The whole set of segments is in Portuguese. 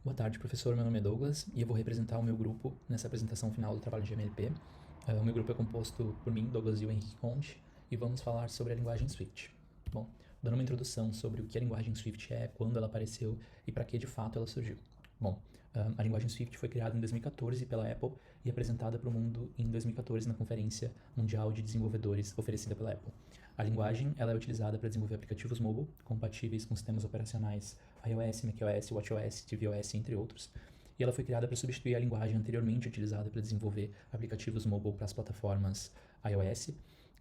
Boa tarde, professor. Meu nome é Douglas e eu vou representar o meu grupo nessa apresentação final do trabalho de MLP. O meu grupo é composto por mim, Douglas e o Henrique Conte, e vamos falar sobre a linguagem Swift. Bom, dando uma introdução sobre o que a linguagem Swift é, quando ela apareceu e para que de fato ela surgiu. Bom, a linguagem Swift foi criada em 2014 pela Apple e apresentada para o mundo em 2014 na Conferência Mundial de Desenvolvedores oferecida pela Apple. A linguagem ela é utilizada para desenvolver aplicativos mobile compatíveis com sistemas operacionais iOS, macOS, watchOS, tvOS, entre outros. E ela foi criada para substituir a linguagem anteriormente utilizada para desenvolver aplicativos mobile para as plataformas iOS,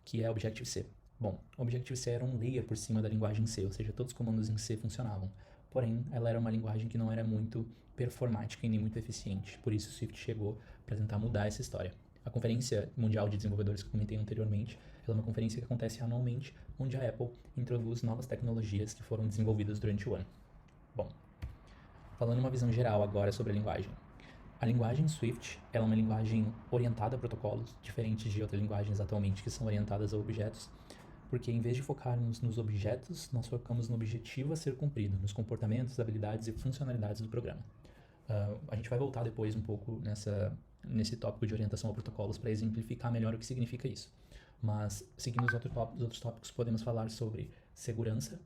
que é Objective-C. Bom, Objective-C era um layer por cima da linguagem C, ou seja, todos os comandos em C funcionavam. Porém, ela era uma linguagem que não era muito performática e nem muito eficiente. Por isso, o Swift chegou para tentar mudar essa história. A Conferência Mundial de Desenvolvedores que eu comentei anteriormente, ela é uma conferência que acontece anualmente, onde a Apple introduz novas tecnologias que foram desenvolvidas durante o ano. Bom, falando uma visão geral agora sobre a linguagem. A linguagem Swift ela é uma linguagem orientada a protocolos, diferentes de outras linguagens atualmente que são orientadas a objetos, porque em vez de focarmos nos objetos, nós focamos no objetivo a ser cumprido, nos comportamentos, habilidades e funcionalidades do programa. A gente vai voltar depois um pouco nesse tópico de orientação a protocolos para exemplificar melhor o que significa isso. Mas, seguindo os outros tópicos, podemos falar sobre segurança.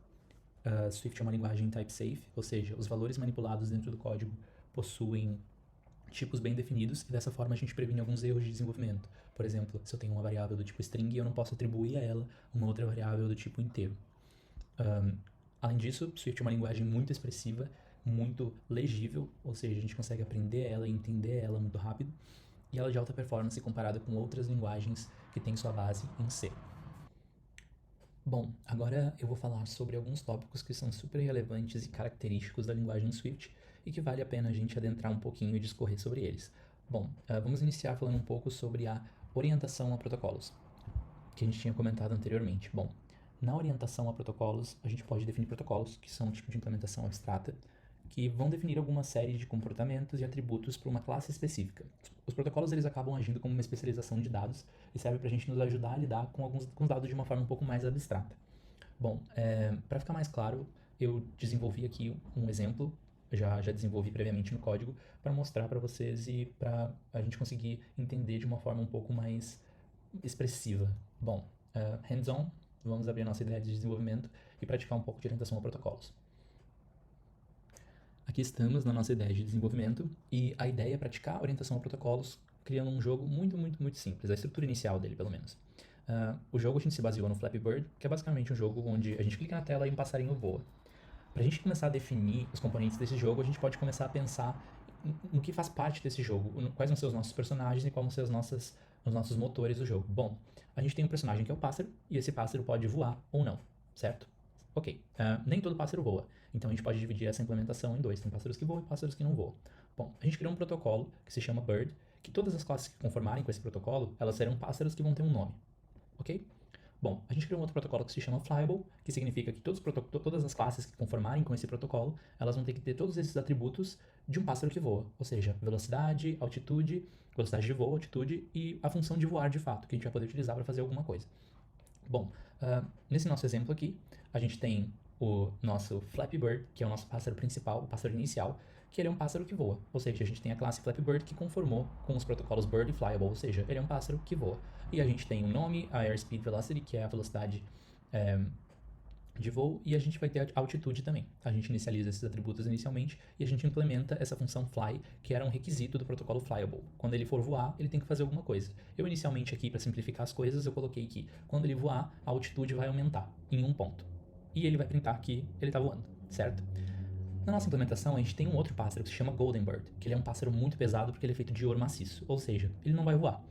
Swift é uma linguagem type-safe, ou seja, os valores manipulados dentro do código possuem tipos bem definidos e dessa forma a gente previne alguns erros de desenvolvimento. Por exemplo, se eu tenho uma variável do tipo string, eu não posso atribuir a ela uma outra variável do tipo inteiro. Além disso, Swift é uma linguagem muito expressiva, muito legível, ou seja, a gente consegue aprender ela e entender ela muito rápido, e ela é de alta performance comparada com outras linguagens que têm sua base em C. Bom, agora eu vou falar sobre alguns tópicos que são super relevantes e característicos da linguagem Swift e que vale a pena a gente adentrar um pouquinho e discorrer sobre eles. Bom, vamos iniciar falando um pouco sobre a orientação a protocolos, que a gente tinha comentado anteriormente. Bom, na orientação a protocolos, a gente pode definir protocolos, que são um tipo de implementação abstrata, que vão definir alguma série de comportamentos e atributos para uma classe específica. Os protocolos eles acabam agindo como uma especialização de dados e serve para a gente nos ajudar a lidar com com os dados de uma forma um pouco mais abstrata. Bom, para ficar mais claro, eu desenvolvi aqui um exemplo, já desenvolvi previamente no código, para mostrar para vocês e para a gente conseguir entender de uma forma um pouco mais expressiva. Bom, hands-on, vamos abrir a nossa ideia de desenvolvimento e praticar um pouco de orientação a protocolos. Aqui estamos na nossa ideia de desenvolvimento e a ideia é praticar orientação a protocolos criando um jogo muito simples, a estrutura inicial dele pelo menos. O jogo a gente se baseou no Flappy Bird, que é basicamente um jogo onde a gente clica na tela e um passarinho voa. Para a gente começar a definir os componentes desse jogo, a gente pode começar a pensar no que faz parte desse jogo, quais vão ser os nossos personagens e quais vão ser os nossos motores do jogo. Bom, a gente tem um personagem que é o pássaro e esse pássaro pode voar ou não, certo? Ok, nem todo pássaro voa, então a gente pode dividir essa implementação em dois, tem pássaros que voam e pássaros que não voam. Bom, a gente criou um protocolo que se chama Bird, que todas as classes que conformarem com esse protocolo, elas serão pássaros que vão ter um nome, ok? Bom, a gente criou um outro protocolo que se chama Flyable, que significa que todas as classes que conformarem com esse protocolo, elas vão ter que ter todos esses atributos de um pássaro que voa, ou seja, velocidade, altitude, velocidade de voo, altitude e a função de voar de fato, que a gente vai poder utilizar para fazer alguma coisa. Bom, nesse nosso exemplo aqui, a gente tem o nosso Flappy Bird, que é o nosso pássaro principal, o pássaro inicial, que ele é um pássaro que voa. Ou seja, a gente tem a classe Flappy Bird que conformou com os protocolos Bird e Flyable, ou seja, ele é um pássaro que voa. E a gente tem um nome, a Airspeed Velocity, que é a velocidade de voo, e a gente vai ter a altitude também. A gente inicializa esses atributos inicialmente e a gente implementa essa função fly, que era um requisito do protocolo Flyable. Quando ele for voar, ele tem que fazer alguma coisa. Eu inicialmente aqui, para simplificar as coisas, eu coloquei que quando ele voar, a altitude vai aumentar em um ponto. E ele vai printar que ele está voando, certo? Na nossa implementação, a gente tem um outro pássaro que se chama Golden Bird, que ele é um pássaro muito pesado porque ele é feito de ouro maciço, ou seja, ele não vai voar.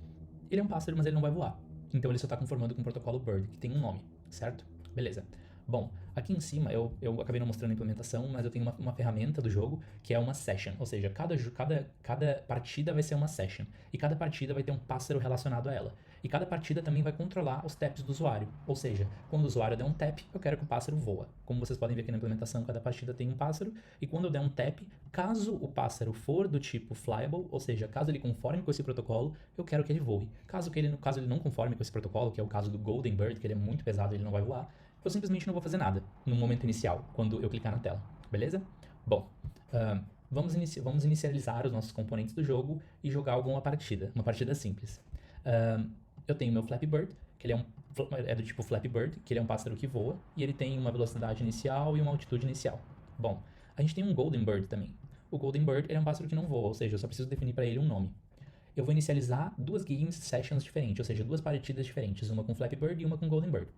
Ele é um pássaro, mas ele não vai voar. Então ele só está conformando com o protocolo Bird, que tem um nome, certo? Beleza. Bom, aqui em cima eu acabei não mostrando a implementação, mas eu tenho uma ferramenta do jogo que é uma session, ou seja, cada partida vai ser uma session, e cada partida vai ter um pássaro relacionado a ela. E cada partida também vai controlar os taps do usuário, ou seja, quando o usuário der um tap, eu quero que o pássaro voa. Como vocês podem ver aqui na implementação, cada partida tem um pássaro, e quando eu der um tap, caso o pássaro for do tipo flyable, ou seja, caso ele conforme com esse protocolo, eu quero que ele voe. Caso ele não conforme com esse protocolo, que é o caso do Golden Bird, que ele é muito pesado e ele não vai voar, eu simplesmente não vou fazer nada no momento inicial, quando eu clicar na tela, beleza? Bom, vamos inicializar os nossos componentes do jogo e jogar uma partida simples. Eu tenho meu Flappy Bird, que ele é do tipo Flappy Bird, que ele é um pássaro que voa, e ele tem uma velocidade inicial e uma altitude inicial. Bom, a gente tem um Golden Bird também. O Golden Bird ele é um pássaro que não voa, ou seja, eu só preciso definir para ele um nome. Eu vou inicializar duas game sessions diferentes, ou seja, duas partidas diferentes, uma com Flappy Bird e uma com Golden Bird.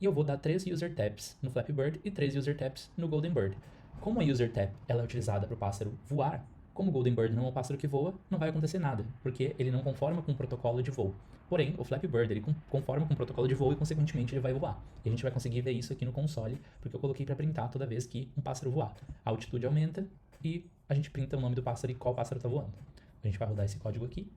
E eu vou dar 3 user taps no Flappy Bird e 3 user taps no Golden Bird. Como a user tap ela é utilizada para o pássaro voar, como o Golden Bird não é um pássaro que voa, não vai acontecer nada, porque ele não conforma com o protocolo de voo. Porém, o Flappy Bird ele conforma com o protocolo de voo e, consequentemente, ele vai voar. E a gente vai conseguir ver isso aqui no console, porque eu coloquei para printar toda vez que um pássaro voar. A altitude aumenta e a gente printa o nome do pássaro e qual pássaro está voando. A gente vai rodar esse código aqui.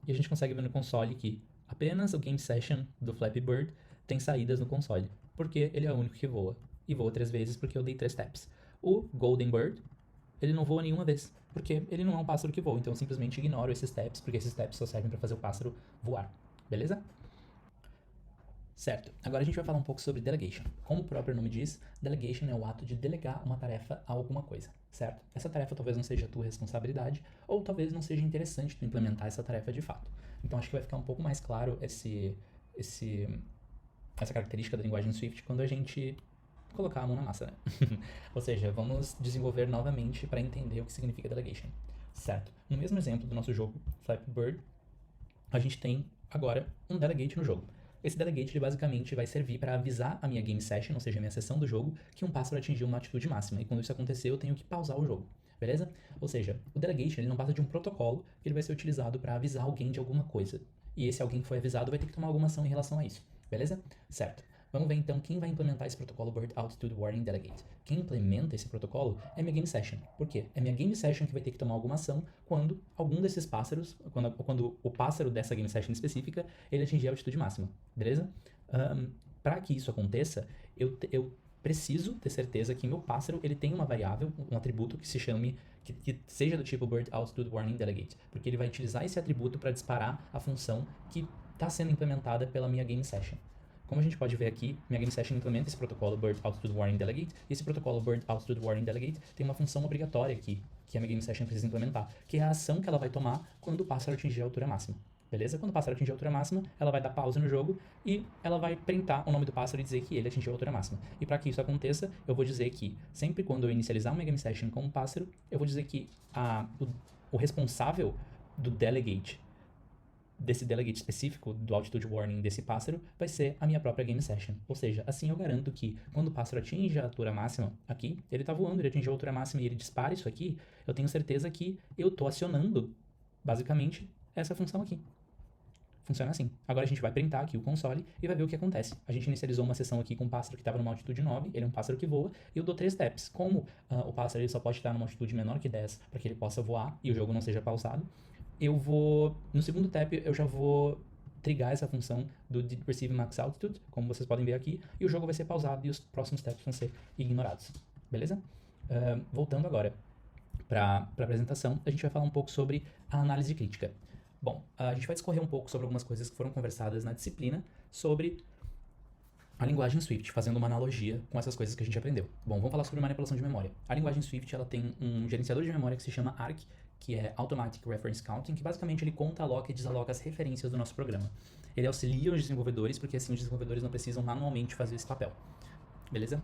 E a gente consegue ver no console que apenas o Game Session do Flappy Bird tem saídas no console, porque ele é o único que voa. E voa 3 vezes porque eu dei 3 taps. O Golden Bird, ele não voa nenhuma vez, porque ele não é um pássaro que voa, então eu simplesmente ignoro esses taps, porque esses taps só servem para fazer o pássaro voar. Beleza? Certo, agora a gente vai falar um pouco sobre delegation. Como o próprio nome diz, delegation é o ato de delegar uma tarefa a alguma coisa, certo? Essa tarefa talvez não seja a tua responsabilidade, ou talvez não seja interessante tu implementar essa tarefa de fato. Então acho que vai ficar um pouco mais claro essa característica da linguagem Swift quando a gente colocar a mão na massa, né? Ou seja, vamos desenvolver novamente para entender o que significa delegation, certo? No mesmo exemplo do nosso jogo, Flappy Bird, a gente tem agora um delegate no jogo. Esse delegate ele basicamente vai servir para avisar a minha game session, ou seja, a minha sessão do jogo, que um pássaro atingiu uma altitude máxima. E quando isso acontecer, eu tenho que pausar o jogo. Beleza? Ou seja, o delegation ele não passa de um protocolo que ele vai ser utilizado para avisar alguém de alguma coisa. E esse alguém que foi avisado vai ter que tomar alguma ação em relação a isso. Beleza? Certo. Vamos ver então quem vai implementar esse protocolo Bird Altitude Warning Delegate. Quem implementa esse protocolo é minha Game Session. Por quê? É minha Game Session que vai ter que tomar alguma ação quando algum desses pássaros, quando o pássaro dessa Game Session específica, ele atingir a altitude máxima. Beleza? Para que isso aconteça, eu preciso ter certeza que meu pássaro ele tem uma variável, um atributo que se chame, que seja do tipo Bird Altitude Warning Delegate, porque ele vai utilizar esse atributo para disparar a função que está sendo implementada pela minha Game Session. Como a gente pode ver aqui, minha Game Session implementa esse protocolo Bird Altitude Warning Delegate, e esse protocolo Bird Altitude Warning Delegate tem uma função obrigatória aqui, que a minha Game Session precisa implementar, que é a ação que ela vai tomar quando o pássaro atingir a altura máxima. Beleza? Quando o pássaro atingir a altura máxima, ela vai dar pausa no jogo e ela vai printar o nome do pássaro e dizer que ele atingiu a altura máxima. E para que isso aconteça, eu vou dizer que sempre quando eu inicializar uma Game Session com um pássaro, eu vou dizer que o responsável do delegate, desse delegate específico do altitude warning desse pássaro, vai ser a minha própria game session. Ou seja, assim eu garanto que quando o pássaro atinge a altura máxima aqui, ele está voando, ele atingiu a altura máxima e ele dispara isso aqui, eu tenho certeza que eu estou acionando, basicamente, essa função aqui. Funciona assim. Agora a gente vai printar aqui o console e vai ver o que acontece. A gente inicializou uma sessão aqui com um pássaro que estava numa altitude 9, ele é um pássaro que voa, e eu dou 3 taps. Como o pássaro ele só pode estar numa altitude menor que 10 para que ele possa voar e o jogo não seja pausado, no segundo tap, eu já vou trigar essa função do Did Receive Max Altitude, como vocês podem ver aqui, e o jogo vai ser pausado e os próximos taps vão ser ignorados. Beleza? Voltando agora para a apresentação, a gente vai falar um pouco sobre a análise crítica. Bom, a gente vai discorrer um pouco sobre algumas coisas que foram conversadas na disciplina sobre a linguagem Swift, fazendo uma analogia com essas coisas que a gente aprendeu. Bom, vamos falar sobre manipulação de memória. A linguagem Swift ela tem um gerenciador de memória que se chama ARC, que é Automatic Reference Counting, que basicamente ele conta, aloca e desaloca as referências do nosso programa. Ele auxilia os desenvolvedores, porque assim os desenvolvedores não precisam manualmente fazer esse papel. Beleza?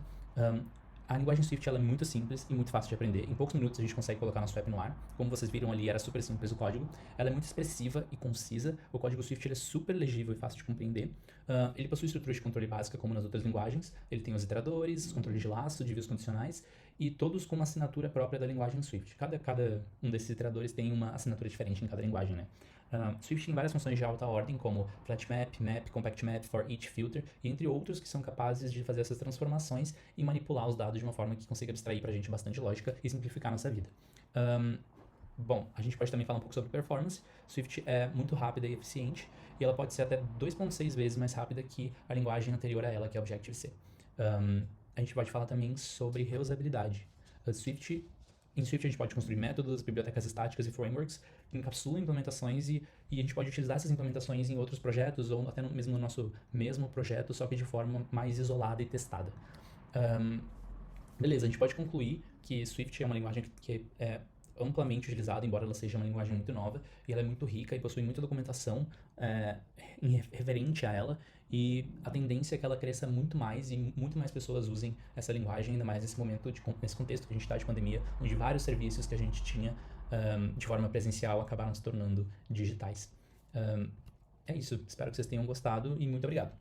A linguagem Swift ela é muito simples e muito fácil de aprender. Em poucos minutos a gente consegue colocar nosso app no ar. Como vocês viram ali, era super simples o código. Ela é muito expressiva e concisa. O código Swift ele é super legível e fácil de compreender. Ele possui estrutura de controle básica, como nas outras linguagens. Ele tem os iteradores, os controles de laço, desvios condicionais, e todos com uma assinatura própria da linguagem Swift. Cada um desses iteradores tem uma assinatura diferente em cada linguagem, né? Swift tem várias funções de alta ordem, como flat map, map, compact map, for each, filter, e entre outros que são capazes de fazer essas transformações e manipular os dados de uma forma que consiga abstrair pra gente bastante lógica e simplificar a nossa vida. Bom, a gente pode também falar um pouco sobre performance. Swift é muito rápida e eficiente, e ela pode ser até 2.6 vezes mais rápida que a linguagem anterior a ela, que é Objective-C. A gente pode falar também sobre reusabilidade. Em Swift a gente pode construir métodos, bibliotecas estáticas e frameworks que encapsulam implementações e a gente pode utilizar essas implementações em outros projetos ou até mesmo no nosso mesmo projeto, só que de forma mais isolada e testada. Beleza, a gente pode concluir que Swift é uma linguagem que é amplamente utilizada, embora ela seja uma linguagem muito nova, e ela é muito rica e possui muita documentação referente a ela, e a tendência é que ela cresça muito mais e muito mais pessoas usem essa linguagem, ainda mais nesse momento, nesse contexto que a gente está de pandemia, onde vários serviços que a gente tinha de forma presencial acabaram se tornando digitais. É isso, espero que vocês tenham gostado e muito obrigado.